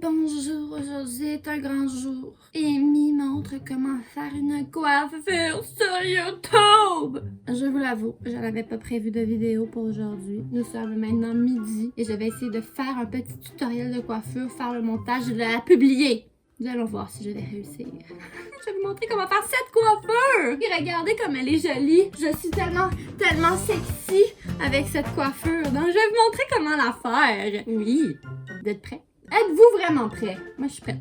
Bonjour, aujourd'hui est un grand jour. Amy montre comment faire une coiffure sur YouTube. Je vous l'avoue, je n'avais pas prévu de vidéo pour aujourd'hui. Nous sommes maintenant midi et je vais essayer de faire un petit tutoriel de coiffure, faire le montage et de la publier. Nous allons voir si je vais réussir. Je vais vous montrer comment faire cette coiffure. Et regardez comme elle est jolie. Je suis tellement sexy avec cette coiffure. Donc je vais vous montrer comment la faire. Oui, vous êtes prêts? Êtes-vous vraiment prêts? Moi, je suis prête.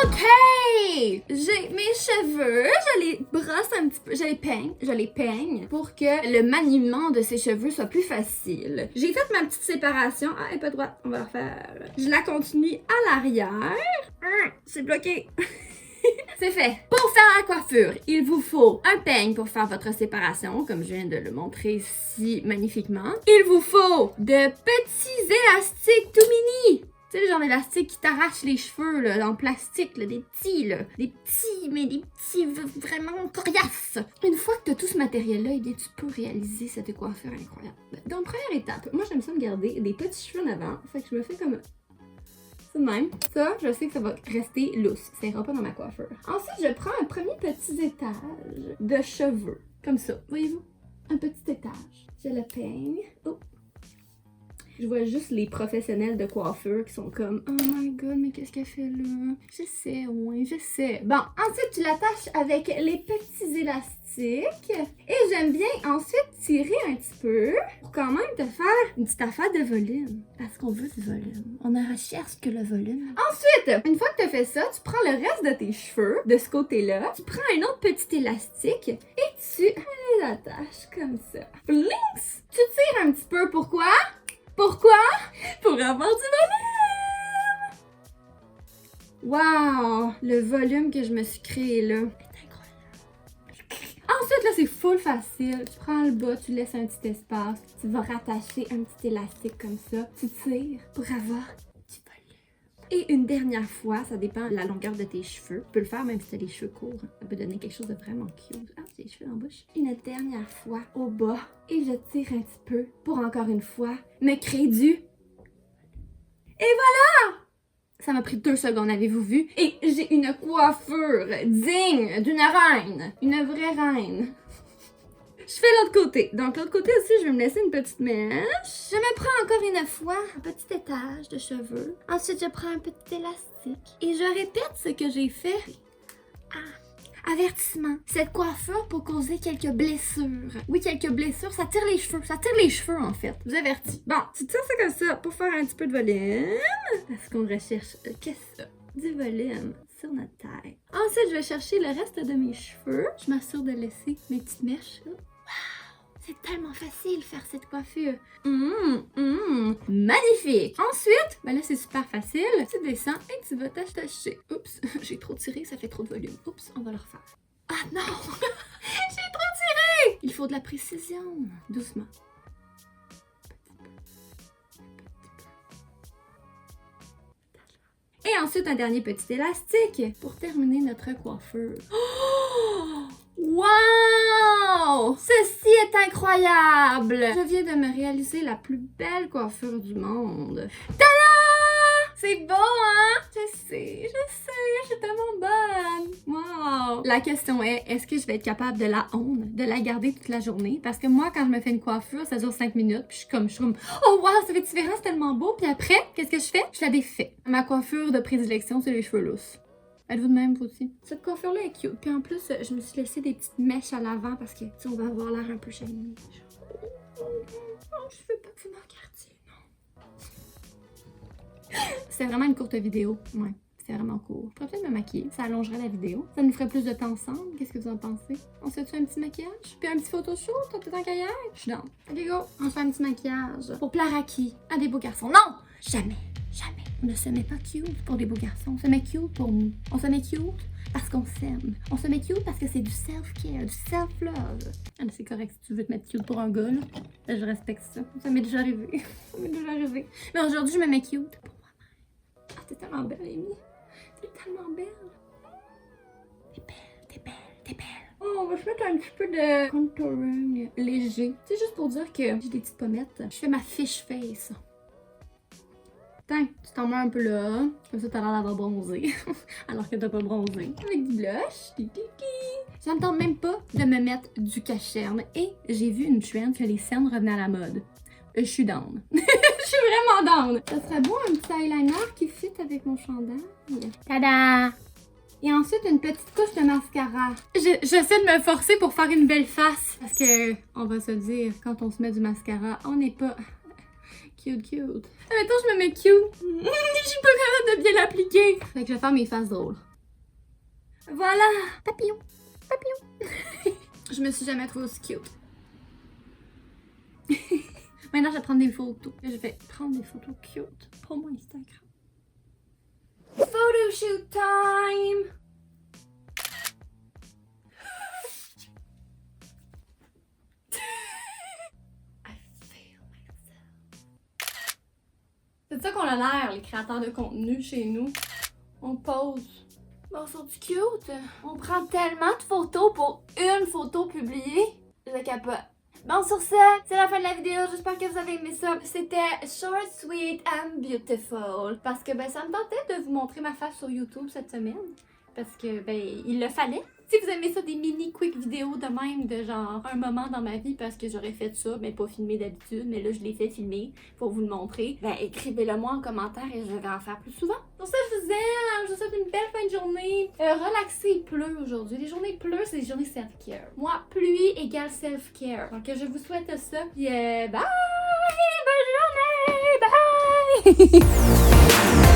OK! J'ai mes cheveux, je les brosse un petit peu, je les peigne pour que le maniement de ces cheveux soit plus facile. J'ai fait ma petite séparation. Ah, elle est pas droite, on va la refaire. Je la continue à l'arrière. C'est bloqué. C'est fait. Pour faire la coiffure, il vous faut un peigne pour faire votre séparation, comme je viens de le montrer si magnifiquement. Il vous faut de petits élastiques tout mini. Tu sais, le genre d'élastique qui t'arrache les cheveux, là, en plastique, là, des petits, vraiment coriaces. Une fois que tu as tout ce matériel-là, eh bien, tu peux réaliser cette coiffure incroyable. Donc, première étape, moi, j'aime ça me garder des petits cheveux en avant. Fait que je me fais comme ça de même. Ça, je sais que ça va rester lousse. Ça ira pas dans ma coiffure. Ensuite, je prends un premier petit étage de cheveux. Comme ça. Voyez-vous? Un petit étage. Je le peigne. Oh! Je vois juste les professionnels de coiffure qui sont comme « Oh my god, mais qu'est-ce qu'elle fait là? » Je sais, oui, je sais. Bon, ensuite, tu l'attaches avec les petits élastiques. Et j'aime bien ensuite tirer un petit peu pour quand même te faire une petite affaire de volume. Parce qu'on veut du volume. On ne recherche que le volume. Ensuite, une fois que tu as fait ça, tu prends le reste de tes cheveux de ce côté-là. Tu prends un autre petit élastique et tu les attaches comme ça. Blinks! Tu tires un petit peu. Pourquoi? Pourquoi? Pour avoir du volume! Wow! Le volume que je me suis créé là est incroyable. Ensuite, là, c'est full facile. Tu prends le bas, tu laisses un petit espace. Tu vas rattacher un petit élastique comme ça. Tu tires pour avoir du volume. Et une dernière fois, ça dépend de la longueur de tes cheveux. Tu peux le faire même si tu as les cheveux courts. Ça peut donner quelque chose de vraiment cute. Ah, j'ai les cheveux dans la bouche. Une dernière fois au bas. Et je tire un petit peu pour encore une fois me créer du... Et voilà! Ça m'a pris 2 secondes, avez-vous vu? Et j'ai une coiffure digne d'une reine. Une vraie reine. Je fais l'autre côté. Donc, l'autre côté aussi, je vais me laisser une petite mèche. Je me prends encore une fois un petit étage de cheveux. Ensuite, je prends un petit élastique. Et je répète ce que j'ai fait. Avertissement. Cette coiffure peut causer quelques blessures. Oui, quelques blessures. Ça tire les cheveux. Ça tire les cheveux, en fait. Je vous avertis. Bon, tu tires ça comme ça pour faire un petit peu de volume. Parce qu'on recherche, qu'est-ce que ça? Du volume sur notre tête. Ensuite, je vais chercher le reste de mes cheveux. Je m'assure de laisser mes petites mèches. Wow! C'est tellement facile de faire cette coiffure. Magnifique! Ensuite, ben là, c'est super facile. Tu descends et tu vas t'attacher. Oups, j'ai trop tiré, ça fait trop de volume. Oups, on va le refaire. Ah non! J'ai trop tiré! Il faut de la précision. Doucement. Et ensuite, un dernier petit élastique pour terminer notre coiffure. Oh! Wow! Ceci est incroyable! Je viens de me réaliser la plus belle coiffure du monde. Tada! C'est beau, hein? Je sais, je suis tellement bonne. Wow! La question est-ce que je vais être capable de la garder toute la journée? Parce que moi, quand je me fais une coiffure, ça dure 5 minutes, puis je suis comme oh wow, ça fait différent, c'est tellement beau. Puis après, qu'est-ce que je fais? Je la défais. Ma coiffure de prédilection, c'est les cheveux lousses. Êtes-vous de même, vous aussi? Cette coiffure-là est cute. Puis en plus, je me suis laissé des petites mèches à l'avant parce que, tu sais, on va avoir l'air un peu shiny. Oh, je veux pas que vous me regardiez, non. C'était vraiment une courte vidéo. Ouais, c'était vraiment court. Je pourrais peut-être me maquiller. Ça allongerait la vidéo. Ça nous ferait plus de temps ensemble. Qu'est-ce que vous en pensez? On se fait un petit maquillage? Puis un petit photoshoot? T'as peut-être un cahier? Je suis down. Ok, go. On se fait un petit maquillage. Pour plaire à qui? À des beaux garçons. Non! Jamais. Jamais. On ne se met pas cute pour des beaux garçons. On se met cute pour nous. On se met cute parce qu'on s'aime. On se met cute parce que c'est du self-care, du self-love. Ah, c'est correct si tu veux te mettre cute pour un gars, là. Je respecte ça. Ça m'est déjà arrivé. Ça m'est déjà arrivé. Mais aujourd'hui, je me mets cute pour moi-même. Ah, t'es tellement belle, Amy. T'es tellement belle. T'es belle, t'es belle, t'es belle. Oh, on va se mettre un petit peu de contouring léger. C'est juste pour dire que j'ai des petites pommettes. Je fais ma fish face. Tiens, tu t'en mets un peu là. Comme ça, t'as l'air d'avoir bronzé. Alors que t'as pas bronzé. Avec du blush. Ça me tente même pas de me mettre du cache-cerne. Et j'ai vu une trend que les cernes revenaient à la mode. Je suis down. Je suis vraiment down. Ça serait beau un petit eyeliner qui fit avec mon chandail. Tada! Et ensuite, une petite couche de mascara. J'essaie de me forcer pour faire une belle face. Parce que, on va se dire, quand on se met du mascara, on n'est pas cute. Maintenant, je me mets cute. Je suis pas capable de bien l'appliquer. Fait que je vais faire mes faces drôles. Voilà! Papillon. Je me suis jamais trouvée aussi cute. Maintenant, je vais prendre des photos. Je vais prendre des photos cute pour mon Instagram. Photoshoot time! I feel myself. C'est ça qu'on a l'air, les créateurs de contenu chez nous. On pose. Bon, sont-tu cute? On prend tellement de photos pour une photo publiée. Je capote. Bon, sur ce, c'est la fin de la vidéo. J'espère que vous avez aimé ça. C'était short, sweet and beautiful. Parce que, ça me tentait de vous montrer ma face sur YouTube cette semaine. Parce que, il le fallait. Si vous aimez ça, des mini quick vidéos de même, de genre un moment dans ma vie, parce que j'aurais fait ça, mais pas filmé d'habitude, mais là je l'ai fait filmer pour vous le montrer, écrivez-le moi en commentaire et je vais en faire plus souvent. Pour ça, je vous aime, je vous souhaite une belle fin de journée. Relaxez, il pleut aujourd'hui. Les journées pleut, c'est des journées self-care. Moi, pluie égale self-care. Donc je vous souhaite ça. Puis bye! Bonne journée! Bye!